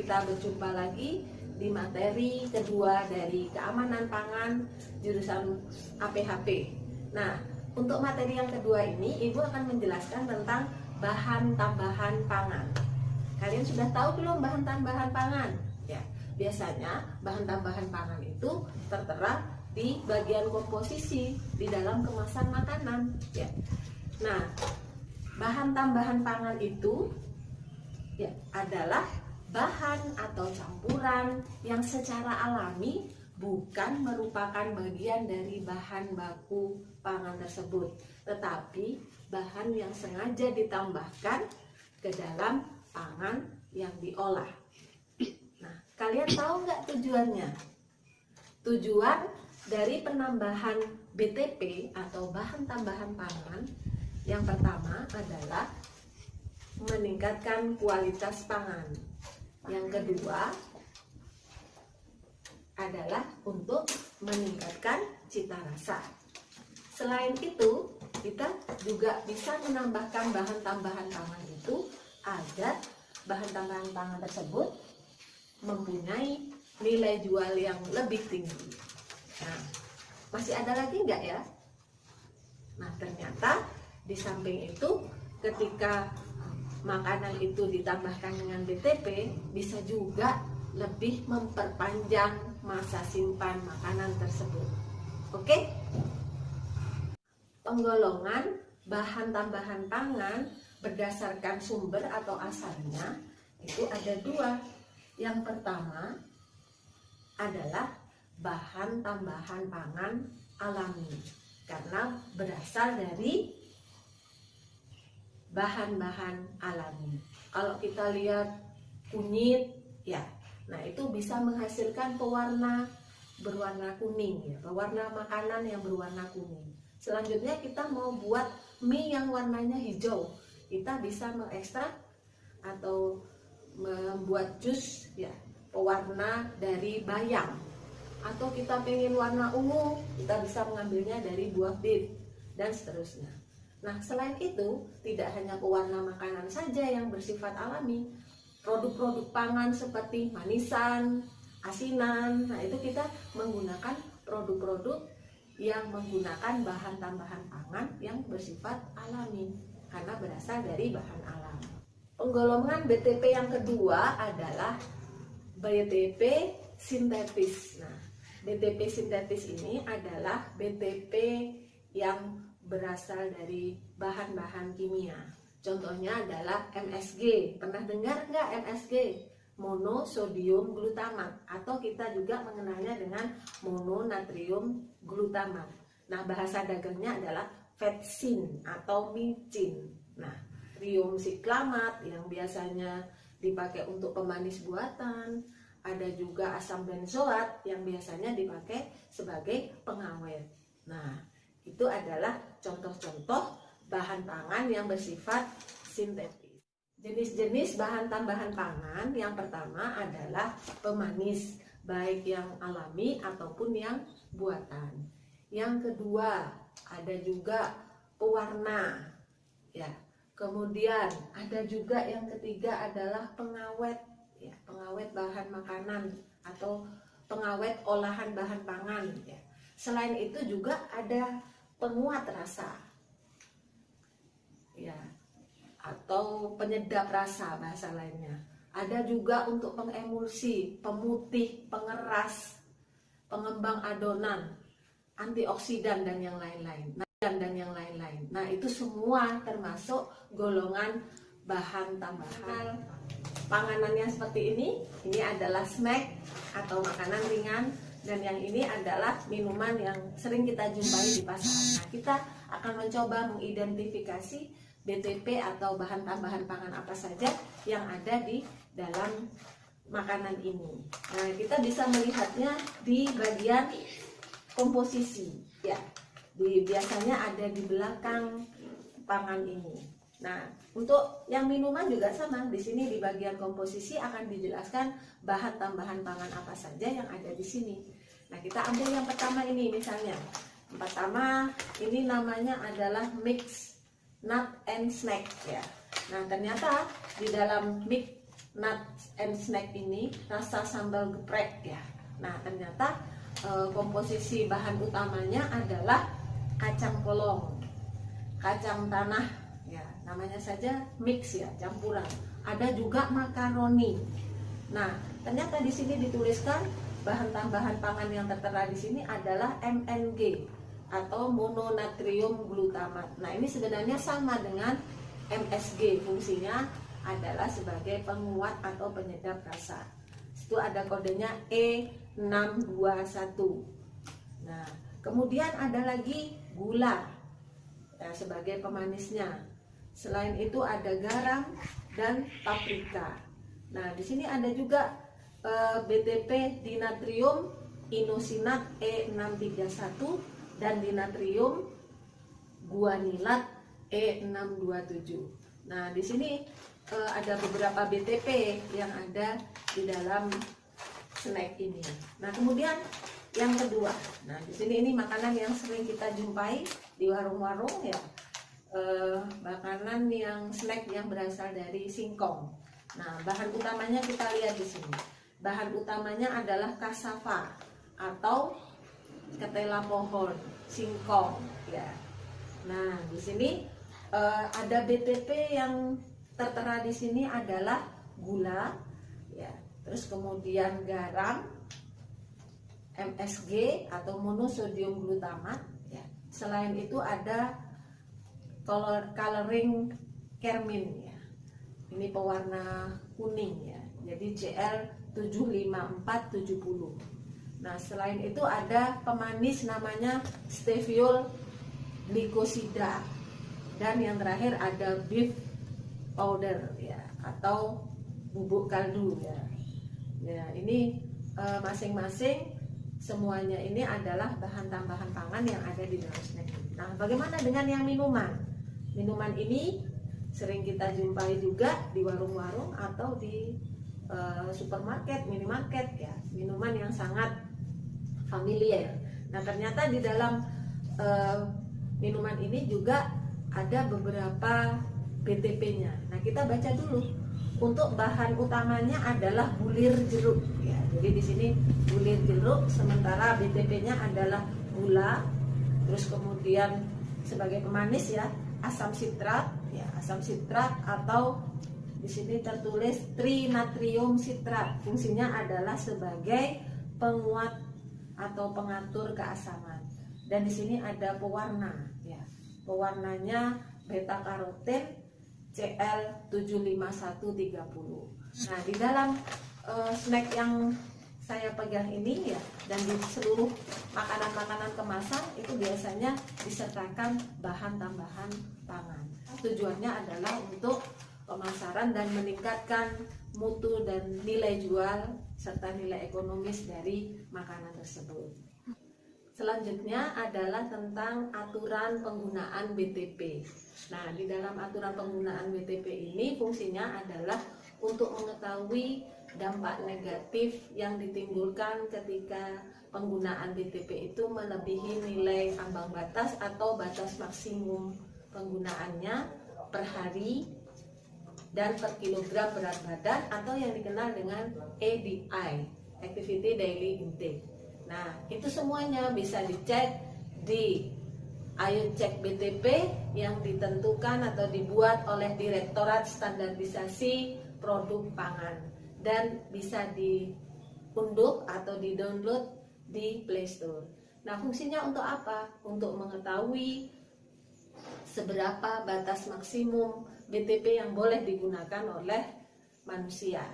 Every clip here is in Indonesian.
kita berjumpa lagi di materi kedua dari keamanan pangan jurusan APHP. Nah, untuk materi yang kedua ini Ibu akan menjelaskan tentang bahan tambahan pangan. Kalian sudah tahu belum bahan tambahan pangan? Ya, biasanya bahan tambahan pangan itu tertera di bagian komposisi di dalam kemasan makanan. Ya. Nah, bahan tambahan pangan itu ya adalah bahan atau campuran yang secara alami bukan merupakan bagian dari bahan baku pangan tersebut, tetapi bahan yang sengaja ditambahkan ke dalam pangan yang diolah. Nah, kalian tahu nggak tujuannya? Tujuan dari penambahan BTP atau bahan tambahan pangan yang pertama adalah meningkatkan kualitas pangan. Yang kedua adalah untuk meningkatkan cita rasa. Selain itu, kita juga bisa menambahkan bahan tambahan pangan itu agar bahan tambahan pangan tersebut mempunyai nilai jual yang lebih tinggi. Nah, masih ada lagi nggak ya? Nah, ternyata di samping itu ketika makanan itu ditambahkan dengan BTP bisa juga lebih memperpanjang masa simpan makanan tersebut. Oke? Penggolongan bahan tambahan pangan berdasarkan sumber atau asalnya itu ada dua. Yang pertama adalah bahan tambahan pangan alami karena berasal dari bahan-bahan alami. Kalau kita lihat kunyit, ya, nah itu bisa menghasilkan pewarna berwarna kuning, ya, pewarna makanan yang berwarna kuning. Selanjutnya kita mau buat mie yang warnanya hijau, kita bisa mengekstrak atau membuat jus, ya, pewarna dari bayam. Atau kita pengen warna ungu, kita bisa mengambilnya dari buah bit dan seterusnya. Nah, selain itu, tidak hanya pewarna makanan saja yang bersifat alami, produk-produk pangan seperti manisan, asinan, nah itu kita menggunakan produk-produk yang menggunakan bahan tambahan pangan yang bersifat alami, karena berasal dari bahan alam. Penggolongan BTP yang kedua adalah BTP sintetis. Nah, BTP sintetis ini adalah BTP yang berasal dari bahan-bahan kimia. Contohnya adalah MSG. Pernah dengar nggak MSG? Monosodium glutamat, atau kita juga mengenalnya dengan mononatrium glutamat. Nah, bahasa dagangnya adalah vetsin atau micin. Nah, triumsiklamat yang biasanya dipakai untuk pemanis buatan, ada juga asam benzoat yang biasanya dipakai sebagai pengawet. Nah, itu adalah contoh-contoh bahan pangan yang bersifat sintetis. Jenis-jenis bahan tambahan pangan yang pertama adalah pemanis, baik yang alami ataupun yang buatan. Yang kedua, ada juga pewarna. Ya. Kemudian ada juga yang ketiga adalah pengawet, ya, pengawet bahan makanan atau pengawet olahan bahan pangan, ya. Selain itu juga ada penguat rasa, ya, atau penyedap rasa bahasa lainnya. Ada juga untuk pengemulsi, pemutih, pengeras, pengembang adonan, antioksidan dan yang lain-lain. Nah, itu semua termasuk golongan bahan tambahan. Panganannya seperti ini adalah snack atau makanan ringan. Dan yang ini adalah minuman yang sering kita jumpai di pasaran. Nah, kita akan mencoba mengidentifikasi BTP atau bahan tambahan pangan apa saja yang ada di dalam makanan ini. Nah, kita bisa melihatnya di bagian komposisi, ya. Biasanya ada di belakang pangan ini. Nah, untuk yang minuman juga sama. Di sini di bagian komposisi akan dijelaskan bahan tambahan pangan apa saja yang ada di sini. Nah, kita ambil yang pertama ini misalnya. Yang pertama ini namanya adalah mix nut and snack, ya. Nah, ternyata di dalam mix nuts and snack ini rasa sambal geprek ya. Nah ternyata komposisi bahan utamanya adalah kacang polong, kacang tanah ya, namanya saja mix ya, campuran. Ada juga makaroni. Nah ternyata di sini dituliskan bahan tambahan pangan yang tertera di sini adalah MNG atau mononatrium glutamat. Nah ini sebenarnya sama dengan MSG, fungsinya adalah sebagai penguat atau penyedap rasa. Itu ada kodenya E621. Nah, kemudian ada lagi gula ya, sebagai pemanisnya. Selain itu ada garam dan paprika. Nah, di sini ada juga BTP dinatrium inosinat E631 dan dinatrium guanilat E627. Nah, di sini ada beberapa BTP yang ada di dalam snack ini. Nah, kemudian yang kedua, nah di sini ini makanan yang sering kita jumpai di warung-warung ya, makanan yang snack yang berasal dari singkong. Nah, bahan utamanya kita lihat di sini. Bahan utamanya adalah cassava atau ketela pohon, singkong ya. Nah, di sini ada BTP yang tertera di sini adalah gula ya, terus kemudian garam, MSG atau monosodium glutamat ya. Selain itu ada coloring carmine ya. Ini pewarna kuning ya. Jadi Cl75470. Nah, selain itu ada pemanis namanya stevia glycosida. Dan yang terakhir ada beef powder ya, atau bubuk kaldu ya. Ya, ini masing-masing semuanya ini adalah bahan tambahan pangan yang ada di dalam snack. Nah, bagaimana dengan yang minuman? Minuman ini sering kita jumpai juga di warung-warung atau di supermarket, minimarket ya. Minuman yang sangat familiar. Nah, ternyata di dalam minuman ini juga ada beberapa BTP-nya. Nah, kita baca dulu. Untuk bahan utamanya adalah bulir jeruk ya. Jadi di sini bulir jeruk, sementara BTP-nya adalah gula. Terus kemudian sebagai pemanis ya, asam sitrat ya, asam sitrat atau di sini tertulis trinatrium sitrat. Fungsinya adalah sebagai penguat atau pengatur keasaman. Dan di sini ada pewarna ya. Pewarnanya beta karoten Cl75130. Nah, di dalam snack yang saya pegang ini ya, dan di seluruh makanan-makanan kemasan itu biasanya disertakan bahan tambahan pangan. Tujuannya adalah untuk pemasaran dan meningkatkan mutu dan nilai jual serta nilai ekonomis dari makanan tersebut. Selanjutnya adalah tentang aturan penggunaan BTP. Nah, di dalam aturan penggunaan BTP ini fungsinya adalah untuk mengetahui dampak negatif yang ditimbulkan ketika penggunaan BTP itu melebihi nilai ambang batas atau batas maksimum penggunaannya per hari dan per kilogram berat badan atau yang dikenal dengan ADI, Activity Daily Intake. Nah, itu semuanya bisa dicek di Ayo Cek BTP yang ditentukan atau dibuat oleh Direktorat Standarisasi Produk Pangan dan bisa diunduh atau di-download di Play Store. Nah, fungsinya untuk apa? Untuk mengetahui seberapa batas maksimum BTP yang boleh digunakan oleh manusia.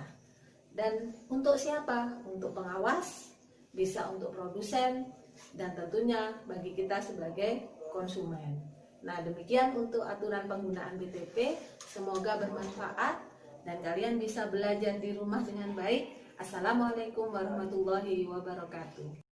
Dan untuk siapa? Untuk pengawas, bisa untuk produsen, dan tentunya bagi kita sebagai konsumen. Nah, demikian untuk aturan penggunaan BTP. Semoga bermanfaat dan kalian bisa belajar di rumah dengan baik. Assalamualaikum warahmatullahi wabarakatuh.